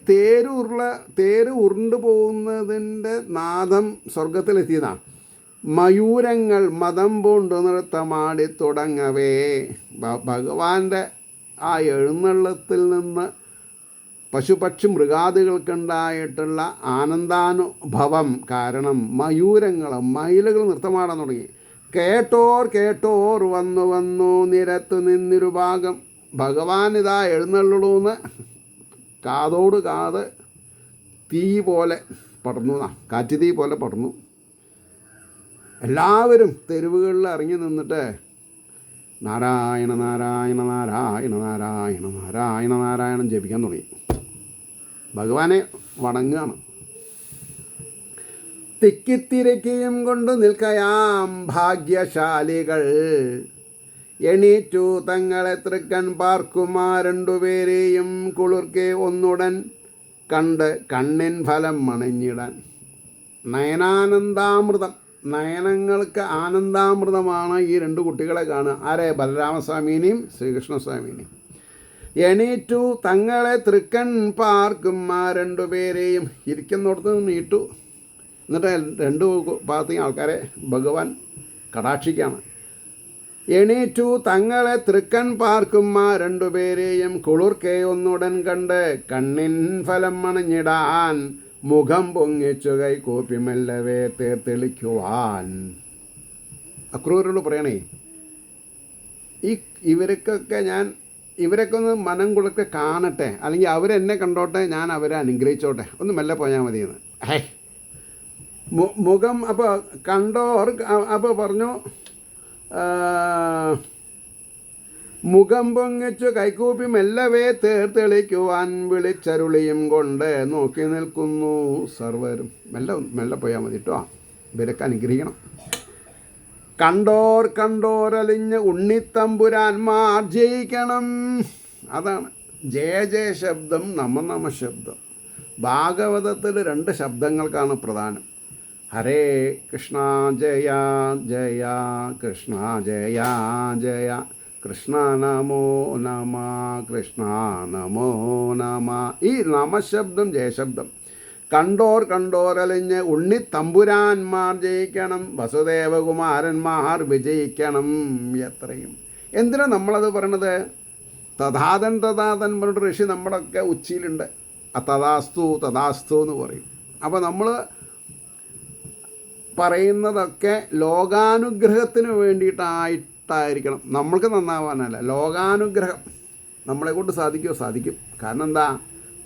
Speaker 1: തേര് ഉരുണ്ടു പോകുന്നതിൻ്റെ നാദം സ്വർഗത്തിലെത്തിയതാണ്. മയൂരങ്ങൾ മതം പൂണ്ടു നൃത്തമാടി തുടങ്ങവേ. ഭഗവാന്റെ ആ എഴുന്നള്ളത്തിൽ നിന്ന് പശുപക്ഷി മൃഗാദികൾക്കുണ്ടായിട്ടുള്ള ആനന്ദാനുഭവം കാരണം മയിലുകൾ നൃത്തമാടാൻ തുടങ്ങി. കേട്ടോർ വന്നു വന്നു നിരത്തു നിന്നൊരു ഭാഗം. ഭഗവാൻ ഇതാ എഴുന്നള്ളുന്ന് കാതോട് കാത് തീ പോലെ പടർന്നു, കാറ്റുതീ പോലെ പടർന്നു. എല്ലാവരും തെരുവുകളിൽ ഇറങ്ങി നിന്നിട്ട് നാരായണ നാരായണ നാരായണ നാരായണ നാരായണ നാരായണം ജപിക്കാൻ തുടങ്ങി. ഭഗവാനെ വണങ്ങുകയാണ്. തിക്കിത്തിരക്കിയും കൊണ്ട് നിൽക്കയാം ഭാഗ്യശാലികൾ. എണീറ്റു തങ്ങളെ തൃക്കൺ പാർക്കുമാ രണ്ടുപേരെയും കുളിർക്കെ ഒന്നുടൻ കണ്ട് കണ്ണിൻ ഫലം മണഞ്ഞിടാൻ. നയനാനന്ദാമൃതം, നയനങ്ങൾക്ക് ആനന്ദാമൃതമാണ് ഈ രണ്ട് കുട്ടികളെ കാണുക. ആരെ? ബലരാമസ്വാമിനെയും ശ്രീകൃഷ്ണസ്വാമിനെയും. എണീറ്റു തങ്ങളെ തൃക്കൺ പാർക്കും ആ രണ്ടുപേരെയും ഇരിക്കുന്നിടത്ത് നീട്ടു. എന്നിട്ട് രണ്ടു ഭാഗത്തേക്കും ആൾക്കാരെ ഭഗവാൻ കടാക്ഷിക്കാണ്. എണീറ്റു തങ്ങളെ തൃക്കൺ പാർക്കും ആ രണ്ടുപേരെയും കുളിർക്കെ ഒന്നുടൻ കണ്ട് കണ്ണിൻ ഫലം മണഞ്ഞിടാൻ മുഖം പൊങ്ങിച്ചു കൈ കോപ്പി മെല്ലവേ തേർത്തെളിക്കുവാൻ. അക്രൂരോട് പറയണേ, ഇവരൊക്കെ ഒന്ന് മനം കുളിർക്കെ കാണട്ടെ, അല്ലെങ്കിൽ അവരെന്നെ കണ്ടോട്ടെ, ഞാൻ അവരെ അനുഗ്രഹിച്ചോട്ടെ, ഒന്ന് മെല്ലെ പോയാൽ മതിയെന്ന്. മുഖം അപ്പോൾ കണ്ടോർ അപ്പോൾ പറഞ്ഞു, മുഖം പൊങ്ങിച്ചു കൈകൂപ്പി മെല്ലവേ തേർത്തെളിക്കുവാൻ വിളിച്ചരുളിയും കൊണ്ട് നോക്കി നിൽക്കുന്നു സർവരും. മെല്ലെ പോയാൽ മതി കേട്ടോ, ഇവരൊക്കെ അനുഗ്രഹിക്കണം. കണ്ടോരലിഞ്ഞ് ഉണ്ണിത്തമ്പുരാന്മാർ ജയിക്കണം. അതാണ് ജയ ജയ ശബ്ദം, നമ ശബ്ദം. ഭാഗവതത്തിൽ 2 ശബ്ദങ്ങൾക്കാണ് പ്രധാനം. ഹരേ കൃഷ്ണ ജയ ജയ കൃഷ്ണ ജയ ജയ കൃഷ്ണ നമോ നമ കൃഷ്ണ നമോ നമ. ഈ നമശബ്ദം ജയശബ്ദം. കണ്ടോരലിഞ്ഞ് ഉണ്ണിത്തമ്പുരാന്മാർ ജയിക്കണം, വസുദേവകുമാരന്മാർ വിജയിക്കണം. എത്രയും എന്തിനാ നമ്മളത് പറയണത്? തഥാതൻ പറഞ്ഞിട്ട് ഋഷി നമ്മുടെയൊക്കെ ഉച്ചിയിലുണ്ട്. തഥാസ്തു എന്ന് പറയും. അപ്പോൾ നമ്മൾ പറയുന്നതൊക്കെ ലോകാനുഗ്രഹത്തിന് വേണ്ടിയിട്ടായിരിക്കണം, നമ്മൾക്ക് നന്നാവാനല്ല. ലോകാനുഗ്രഹം നമ്മളെക്കൊണ്ട് സാധിക്കുമോ? സാധിക്കും. കാരണം എന്താ?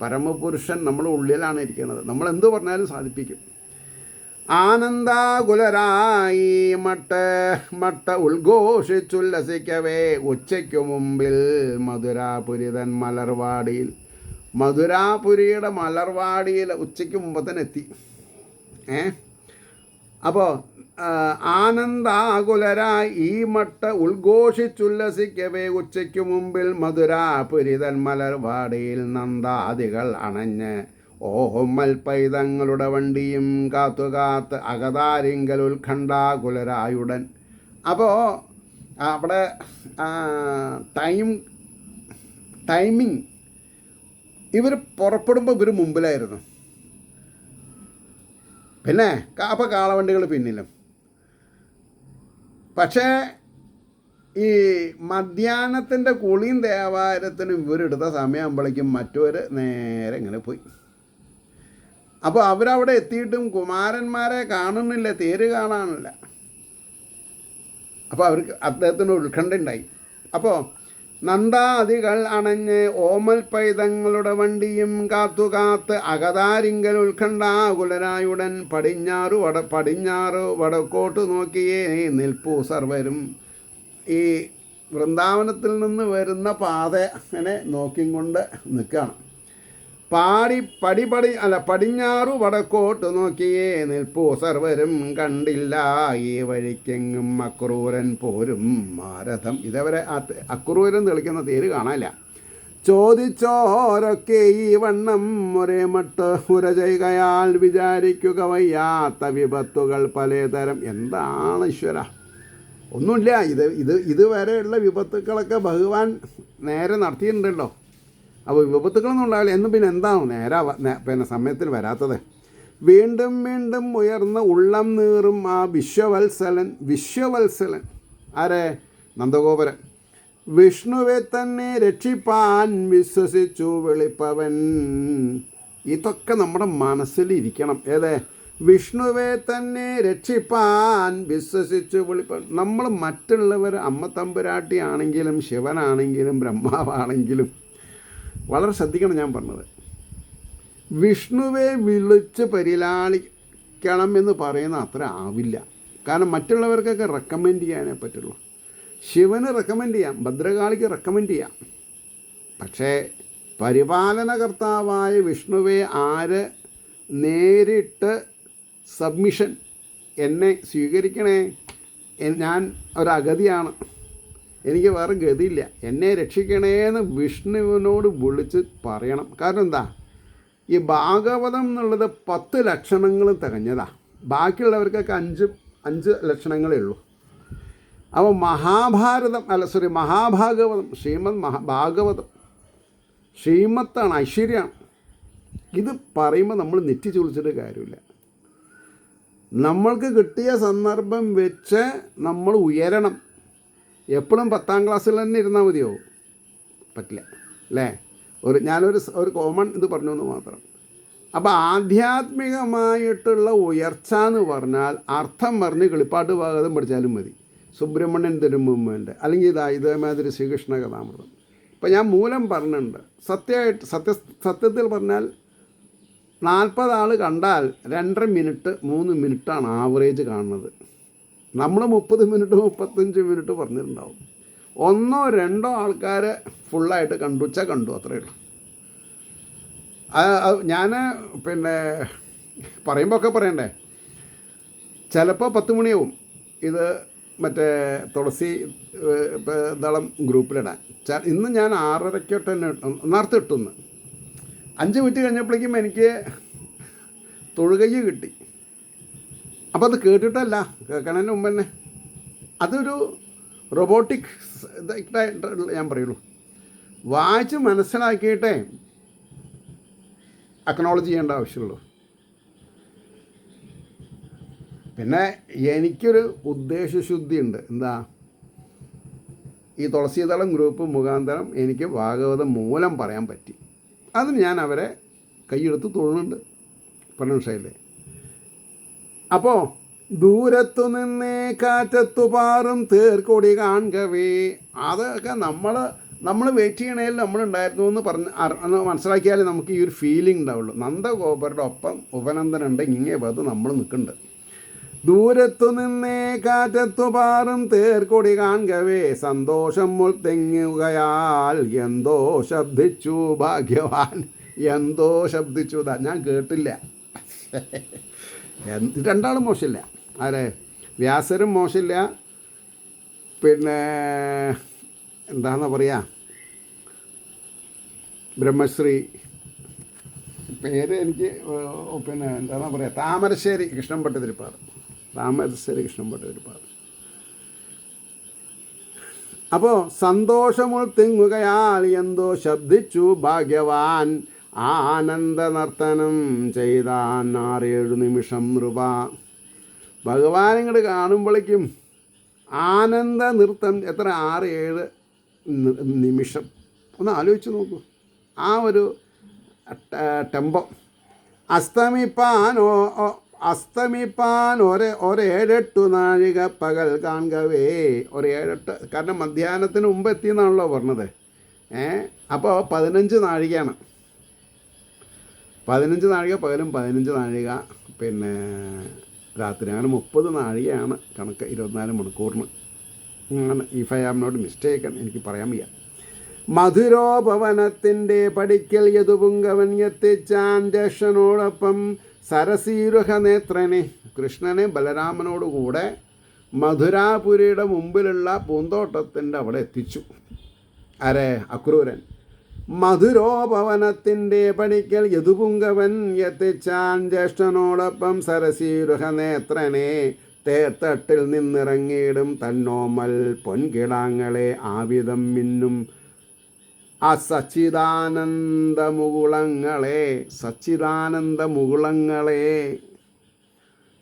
Speaker 1: പരമപുരുഷൻ നമ്മുടെ ഉള്ളിലാണ് ഇരിക്കുന്നത്. നമ്മൾ എന്ത് പറഞ്ഞാലും സാധിപ്പിക്കും. ആനന്ദാകുലരായി മട്ട ഉദ്ഘോഷിച്ചുല്ലസിക്കവേ ഉച്ചയ്ക്കു മുമ്പിൽ മധുരാപുരിതൻ മലർവാടിയിൽ, മധുരാപുരിയുടെ മലർവാടിയിൽ ഉച്ചയ്ക്ക് മുമ്പ് തന്നെ എത്തി. അപ്പോൾ ആനന്ദാകുലരായി ഈ മട്ട ഉദ്ഘോഷിച്ചുല്ലസിക്കവേ ഉച്ചയ്ക്കു മുമ്പിൽ മധുരാപുരിതൻ മലർവാടിയിൽ നന്ദാദികൾ അണഞ്ഞ് ഓഹമ്മൽ പൈതങ്ങളുടെ വണ്ടിയും കാത്തുകാത്ത് അകതാരിങ്കൽ ഉത്കണ്ഠാകുലരായുടൻ. അപ്പോൾ അവിടെ ടൈമിങ് ഇവർ പുറപ്പെടുമ്പോൾ ഇവർ മുമ്പിലായിരുന്നു. പിന്നെ അപ്പോൾ കാളവണ്ടികൾ പിന്നിലും. പക്ഷേ ഈ മധ്യാഹ്നത്തിൻ്റെ കുളിയും ദേവാലയത്തിനും ഇവരെടുത്ത സമയമാകുമ്പോഴേക്കും മറ്റവർ നേരെ ഇങ്ങനെ പോയി. അപ്പോൾ അവരവിടെ എത്തിയിട്ടും കുമാരന്മാരെ കാണുന്നില്ല, തേര് കാണാനില്ല. അപ്പോൾ അവർക്ക് അദ്ദേഹത്തിന് ഉത്കണ്ഠ ഉണ്ടായി. അപ്പോൾ നന്ദാദികൾ അണഞ്ഞ് ഓമൽ പൈതങ്ങളുടെ വണ്ടിയും കാത്തുകാത്ത് അകതാരിങ്കൽ ഉത്കണ്ഠാകുലരായുടൻ പടിഞ്ഞാറ് വടക്കോട്ട് നോക്കിയേ നിൽപ്പു സർവരും. ഈ വൃന്ദാവനത്തിൽ നിന്ന് വരുന്ന പാത അങ്ങനെ നോക്കിയും കൊണ്ട് നിൽക്കുകയാണ്. പടിഞ്ഞാറു വടക്കോട്ട് നോക്കിയേ നിൽപ്പു സർവരും, കണ്ടില്ല ഈ വഴിക്കെങ്ങും അക്രൂരൻ പോരും മാരഥം. ഇതേവരെ അക്രൂരൻ തെളിക്കുന്ന തേര് കാണാനില്ല. ചോദിച്ചോരൊക്കെ ഈ വണ്ണം ഒരേ മട്ട് ഉര ചെയ്യുകയാൽ വിചാരിക്കുക വയ്യാത്ത വിപത്തുകൾ പലതരം. എന്താണ് ഈശ്വര? ഒന്നുമില്ല. ഇതുവരെയുള്ള വിപത്തുക്കളൊക്കെ ഭഗവാൻ നേരെ നടത്തിയിട്ടുണ്ടല്ലോ. അപ്പോൾ വിപത്തുക്കളൊന്നും ഉണ്ടാവില്ല. എന്നും പിന്നെ എന്താണ് പിന്നെ സമയത്തിന് വരാത്തത്? വീണ്ടും വീണ്ടും ഉയർന്ന് ഉള്ളം നീറും ആ വിശ്വവത്സലൻ ആരെ? നന്ദഗോപുരൻ. വിഷ്ണുവെ തന്നെ രക്ഷിപ്പാൻ വിശ്വസിച്ചു വെളിപ്പവൻ. ഇതൊക്കെ നമ്മുടെ മനസ്സിലിരിക്കണം. ഏത്? വിഷ്ണുവെ തന്നെ രക്ഷിപ്പാൻ വിശ്വസിച്ചു വെളിപ്പവൻ. നമ്മൾ മറ്റുള്ളവർ അമ്മ തമ്പുരാട്ടി ആണെങ്കിലും ശിവനാണെങ്കിലും ബ്രഹ്മാവാണെങ്കിലും വളരെ ശ്രദ്ധിക്കണം ഞാൻ പറഞ്ഞത്. വിഷ്ണുവെ വിളിച്ച് പരിലാളിക്കണം എന്ന് പറയുന്ന അത്ര ആവില്ല. കാരണം മറ്റുള്ളവർക്കൊക്കെ റെക്കമെൻഡ് ചെയ്യാനേ പറ്റുള്ളൂ. ശിവന് റെക്കമെൻഡ് ചെയ്യാം, ഭദ്രകാളിക്ക് റെക്കമെൻഡ് ചെയ്യാം. പക്ഷേ പരിപാലനകർത്താവായ വിഷ്ണുവെ ആര് നേരിട്ട് സബ്മിഷൻ, എന്നെ സ്വീകരിക്കണേ, ഞാൻ ഒരഗതിയാണ്, എനിക്ക് വേറെ ഗതിയില്ല, എന്നെ രക്ഷിക്കണേന്ന് വിഷ്ണുവിനോട് വിളിച്ച് പറയണം. കാരണം എന്താ? ഈ ഭാഗവതം എന്നുള്ളത് 10 ലക്ഷണങ്ങൾ തികഞ്ഞതാണ്. ബാക്കിയുള്ളവർക്കൊക്കെ 5 ലക്ഷണങ്ങളേ ഉള്ളൂ. അപ്പോൾ മഹാഭാഗവതം ഭാഗവതം ശ്രീമത്താണ്, ഐശ്വര്യമാണ്. ഇത് പറയുമ്പോൾ നമ്മൾ നെറ്റി ചുളിച്ചിട്ട് കാര്യമില്ല. നമ്മൾക്ക് കിട്ടിയ സന്ദർഭം വെച്ച് നമ്മൾ ഉയരണം. എപ്പോഴും 10ാം ക്ലാസ്സിൽ തന്നെ ഇരുന്നാൽ മതിയോ? പറ്റില്ല അല്ലേ? ഞാനൊരു കോമൺ ഇത് പറഞ്ഞു എന്ന് മാത്രം. അപ്പോൾ ആധ്യാത്മികമായിട്ടുള്ള ഉയർച്ച എന്ന് പറഞ്ഞാൽ അർത്ഥം പറഞ്ഞ് കിളിപ്പാട്ട് ഭാഗവതം പഠിച്ചാലും മതി. സുബ്രഹ്മണ്യൻ തിരുമുമ്പൻ്റെ അല്ലെങ്കിൽ ഇതേമാതിരി ശ്രീകൃഷ്ണ കഥാമൃതം. ഇപ്പം ഞാൻ മൂലം പറഞ്ഞിട്ടുണ്ട്. സത്യത്തിൽ പറഞ്ഞാൽ 40 ആൾ കണ്ടാൽ 2.5 മിനിറ്റ് 3 മിനിറ്റാണ് ആവറേജ് കാണുന്നത്. നമ്മൾ 30 മിനിറ്റ് 35 മിനിറ്റ് പറഞ്ഞിട്ടുണ്ടാവും. 1 or 2 ആൾക്കാർ ഫുള്ളായിട്ട് കണ്ടു, അത്രയേ ഉള്ളൂ. ഞാൻ പിന്നെ പറയുമ്പോൾ ഒക്കെ പറയണ്ടേ, ചിലപ്പോൾ 10 മണിയാവും ഇത് മറ്റേ തുളസി ദളം ഗ്രൂപ്പിലിടാൻ. ഇന്ന് ഞാൻ 6:30 തന്നെ നേരത്തെ ഇട്ടുന്ന്. 5 മിനിറ്റ് കഴിഞ്ഞപ്പോഴേക്കും എനിക്ക് തൊഴുകൈ കിട്ടി. അപ്പോൾ അത് കേട്ടിട്ടല്ല, കേൾക്കണതിന് മുമ്പ് തന്നെ അതൊരു റോബോട്ടിക് ഇതായിട്ട് ഞാൻ പറയുള്ളൂ. വായിച്ച് മനസ്സിലാക്കിയിട്ടേ അക്നോളജ് ചെയ്യേണ്ട ആവശ്യമുള്ളൂ. പിന്നെ എനിക്കൊരു ഉദ്ദേശശുദ്ധിയുണ്ട്. എന്താ? ഈ തുളസീതളം ഗ്രൂപ്പ് മുഖാന്തരം എനിക്ക് ഭാഗവതം മൂലം പറയാൻ പറ്റി. അതിന് ഞാൻ അവരെ കൈയെടുത്ത് തൊഴുന്നുണ്ട്. പറഞ്ഞ വിഷയമില്ലേ? അപ്പോൾ ദൂരത്തു നിന്നേ കാറ്റത്തു പാറും തേർക്കൊടി കാണവേ. അതൊക്കെ നമ്മൾ വെയിറ്റ് ചെയ്യണേൽ നമ്മളുണ്ടായിരുന്നു എന്ന് പറഞ്ഞ് മനസ്സിലാക്കിയാലേ നമുക്ക് ഈ ഒരു ഫീലിംഗ് ഉണ്ടാവുള്ളൂ. നന്ദഗോപരുടെ ഒപ്പം ഉപനന്ദനുണ്ട്, ഇങ്ങേ ഭാഗത്ത് നമ്മൾ നിൽക്കുന്നുണ്ട്. ദൂരത്തു നിന്നേ കാറ്റത്തു പാറും തേർക്കൊടി കാണവേ, സന്തോഷം മുൾത്തെങ്ങുകയാൽ എന്തോ ശബ്ദിച്ചു ഭാഗ്യവാൻ. എന്തോ ശബ്ദിച്ചു, ഞാൻ കേട്ടില്ല. രണ്ടാളും മോശമില്ല. ആരെ? വ്യാസരും മോശമില്ല, പിന്നെ എന്താണെന്ന് പറയുക, ബ്രഹ്മശ്രീ പേര് എനിക്ക് പിന്നെ എന്താണെന്ന് പറയുക, താമരശ്ശേരി കൃഷ്ണൻഭട്ട് തിരുപ്പാട്. അപ്പോൾ സന്തോഷമുൾ തിങ്ങുകയാൽ എന്തോ ശബ്ദിച്ചു ഭാഗ്യവാൻ, ആനന്ദ നർത്തനം ചെയ്താൻ 6-7 നിമിഷം നൃപ. ഭഗവാൻ ഇങ്ങോട്ട് കാണുമ്പോഴേക്കും ആനന്ദ നൃത്തം എത്ര 6-7 നിമിഷം. ഒന്ന് ആലോചിച്ച് നോക്കൂ ആ ഒരു ടെമ്പോ. അസ്തമിപ്പാൻ 7-8 നാഴിക പകൽ കാണവേ. 7-8, കാരണം മധ്യാഹ്നത്തിന് മുമ്പ് എത്തിയെന്നാണല്ലോ പറഞ്ഞത്. അപ്പോൾ 15 നാഴികയാണ്. 15 നാഴിക പകലും 15 നാഴിക പിന്നെ രാത്രി. അങ്ങനെ 30 നാഴികയാണ് കണക്ക് 24 മണിക്കൂറിന്. അങ്ങനെ if I am not mistaken, എനിക്ക് പറയാൻ വയ്യ. മധുരോപവനത്തിൻ്റെ പടിക്കൽ യദുപുങ്കവൻ എത്തിച്ചാൻ ജ്യേഷ്ഠനോടൊപ്പം സരസീരുഹ നേത്രനെ. കൃഷ്ണനെ ബലരാമനോടുകൂടെ മധുരാപുരിയുടെ മുമ്പിലുള്ള പൂന്തോട്ടത്തിൻ്റെ അവിടെ എത്തിച്ചു. ആരെ? അക്രൂരൻ. മധുരോപവനത്തിൻ്റെ പടിക്കൽ യദുപുങ്കവൻ എത്തിച്ചാൻ ജ്യേഷ്ഠനോടൊപ്പം സരസീരുഹ നേത്രനെ, തേർത്തട്ടിൽ നിന്നിറങ്ങിയിടും തന്നോമൽ പൊൻകിടാങ്ങളെ ആവിധം മിന്നും സച്ചിദാനന്ദ മുകുളങ്ങളെ.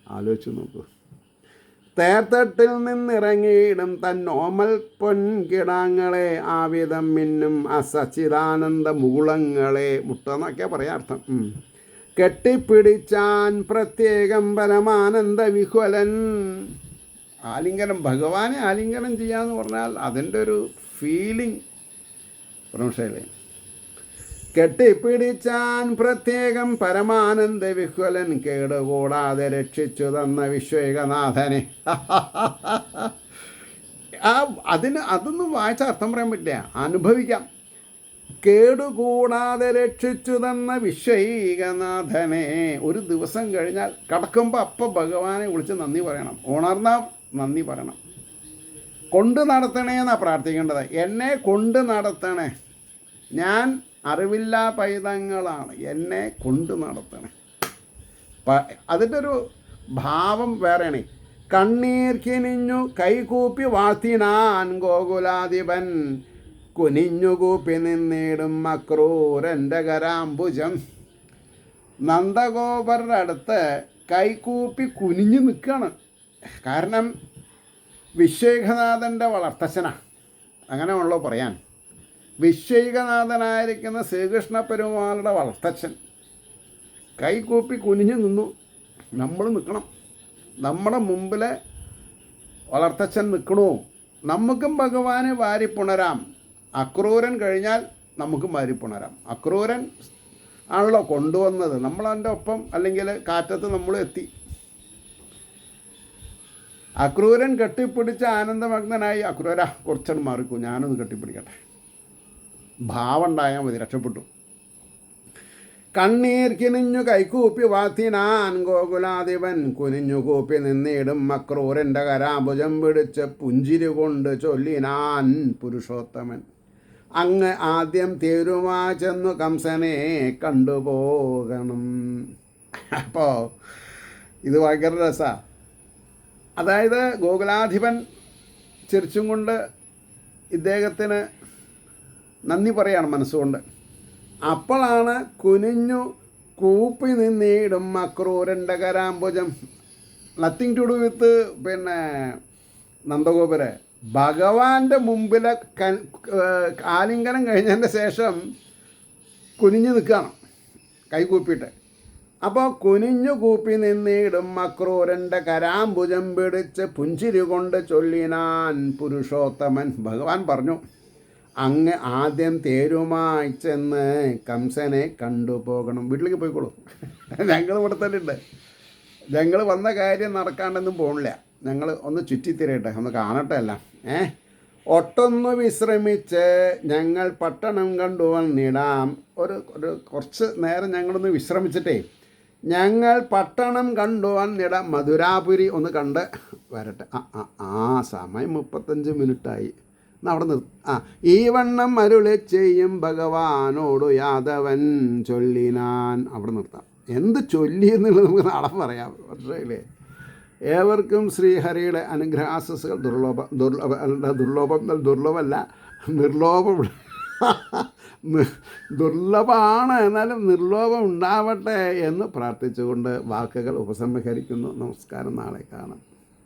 Speaker 1: ആലോചിച്ച് നോക്കൂ. തേർത്തട്ടിൽ നിന്നിറങ്ങിയിടും തന്നോമൽ പൊൻകിടാങ്ങളെ ആവിധം മിന്നും സച്ചിദാനന്ദ മുകുളങ്ങളെ. മുട്ടെന്നൊക്കെ പറയാം അർത്ഥം. കെട്ടിപ്പിടിച്ചാൻ പ്രത്യേകം പരമാനന്ദ വിഹ്വലൻ. ആലിംഗനം, ഭഗവാനെ ആലിംഗനം ചെയ്യാന്ന് പറഞ്ഞാൽ അതിൻ്റെ ഒരു ഫീലിംഗ് പ്രമുഷയിലെ. കെട്ടിപ്പിടിച്ചാൻ പ്രത്യേകം പരമാനന്ദ വിഹ്വലൻ, കേടുകൂടാതെ രക്ഷിച്ചു തന്ന വിശ്വേകനാഥനെ. അതൊന്നും വായിച്ച അർത്ഥം പറയാൻ പറ്റില്ല, അനുഭവിക്കാം. കേടുകൂടാതെ രക്ഷിച്ചു തന്ന വിശ്വൈകനാഥനെ. ഒരു ദിവസം കഴിഞ്ഞാൽ കിടക്കുമ്പോൾ അപ്പം ഭഗവാനെ വിളിച്ച് നന്ദി പറയണം. ഉണർന്നാൽ നന്ദി പറയണം. കൊണ്ട് നടത്തണേ എന്നാണ് പ്രാർത്ഥിക്കേണ്ടത്. എന്നെ കൊണ്ട് നടത്തണേ, ഞാൻ അറിവില്ലാ പൈതങ്ങളാണ്, എന്നെ കൊണ്ട് നടത്തണേ. അതിൻ്റെ ഒരു ഭാവം വേറെയാണ്. കണ്ണീർ കിനിഞ്ഞു കൈകൂപ്പി വാഴ്ത്തിനാൻ ഗോകുലാധിപൻ, കുനിഞ്ഞുകൂപ്പി നിന്നിടും അക്രൂരൻ്റെ കരാംബുജം. നന്ദഗോപരുടെ അടുത്ത് കൈകൂപ്പി കുനിഞ്ഞു നിൽക്കുകയാണ്. കാരണം വിശ്വേകനാഥൻ്റെ വളർത്തച്ഛനാണ്, അങ്ങനെയാണല്ലോ പറയാൻ. വിശ്വേകനാഥനായിരിക്കുന്ന ശ്രീകൃഷ്ണ പെരുമാളുടെ വളർത്തച്ഛൻ കൈകൂപ്പി കുനിഞ്ഞു നിന്നു. നമ്മൾ നിൽക്കണം. നമ്മുടെ മുമ്പിൽ വളർത്തച്ഛൻ നിൽക്കണോ? നമുക്കും ഭഗവാനെ വാരിപ്പുണരാം. അക്രൂരൻ കഴിഞ്ഞാൽ നമുക്കും വാരിപ്പുണരാം. അക്രൂരൻ ആണല്ലോ കൊണ്ടുവന്നത്, നമ്മളതിൻ്റെ ഒപ്പം അല്ലെങ്കിൽ കാറ്റത്ത് നമ്മൾ എത്തി. അക്രൂരൻ കെട്ടിപ്പിടിച്ച് ആനന്ദമഗ്നനായി. അക്രൂര കുറച്ചൊന്ന് മാറിക്കൂ, ഞാനൊന്ന് കെട്ടിപ്പിടിക്കട്ടെ. ഭാവം ഉണ്ടായാൽ മതി, രക്ഷപ്പെട്ടു. കണ്ണീർ കിനിഞ്ഞു കൈകൂപ്പി വാത്തിനാൻ ഗോകുലാധിപൻ, കുനിഞ്ഞു കൂപ്പി നിന്നിടും അക്രൂരൻ്റെ കരാംബുജം പിടിച്ച് പുഞ്ചിരി കൊണ്ട് ചൊല്ലിനാൻ പുരുഷോത്തമൻ, അങ്ങ് ആദ്യം തീരുമാ ചെന്നു കംസനെ കണ്ടുപോകണം. അപ്പോൾ ഇത് ഭയങ്കര രസമാണ്. അതായത് ഗോകുലാധിപൻ ചിരിച്ചും കൊണ്ട് ഇദ്ദേഹത്തിന് നന്ദി പറയാണ് മനസ്സുകൊണ്ട്. അപ്പോഴാണ് കുനിഞ്ഞു കൂപ്പി നിന്നിടും അക്രൂരൻ്റെ കരാംബുജം. നത്തിങ് ടു ഡു വിത്ത് പിന്നെ നന്ദഗോപുരെ. ഭഗവാന്റെ മുമ്പിൽ ആലിംഗനം കഴിഞ്ഞതിൻ്റെ ശേഷം കുനിഞ്ഞു നിൽക്കുകയാണ് കൈകൂപ്പിയിട്ട്. അപ്പോൾ കുനിഞ്ഞു കൂപ്പി നിന്നിടും അക്രൂരൻ്റെ കരാംബുജം പിടിച്ച് പുഞ്ചിരി കൊണ്ട് ചൊല്ലിനാൻ പുരുഷോത്തമൻ. ഭഗവാൻ പറഞ്ഞു, അങ്ങ് ആദ്യം തേരുമായി ചെന്ന് കംസനെ കണ്ടുപോകണം. വീട്ടിലേക്ക് പോയിക്കോളൂ, ഞങ്ങൾ ഇവിടെ തന്നെ ഉണ്ട്. ഞങ്ങൾ വന്ന കാര്യം നടക്കാണ്ടൊന്നും പോകണില്ല. ഞങ്ങൾ ഒന്ന് ചുറ്റിത്തിരയട്ടെ, ഒന്ന് കാണട്ടെ എല്ലാം. ഒട്ടൊന്ന് വിശ്രമിച്ച് ഞങ്ങൾ പട്ടണം കണ്ടു വന്നിടാം. ഒരു കുറച്ച് നേരം ഞങ്ങളൊന്ന് വിശ്രമിച്ചിട്ടേ ഞങ്ങൾ പട്ടണം കണ്ടു വന്നിടാം. മധുരാപുരി ഒന്ന് കണ്ട് വരട്ടെ. സമയം 35 മിനിറ്റായി. എന്നാൽ അവിടെ ഈ വണ്ണം അരുളി ചെയ്യും ഭഗവാനോടു യാദവൻ ചൊല്ലിനാൻ. അവിടെ നിർത്താം. എന്ത് ചൊല്ലി എന്നുള്ളത് നമുക്ക് നാളെ പറയാം. പക്ഷേ ഏവർക്കും ശ്രീഹരിയുടെ അനുഗ്രഹാശസ്സുകൾ. ദുർലഭമാണ്, എന്നാലും നിർലോഭം ഉണ്ടാവട്ടെ എന്ന് പ്രാർത്ഥിച്ചുകൊണ്ട് വാക്കുകൾ ഉപസംഹരിക്കുന്നു. നമസ്കാരം. നാളെ കാണാം.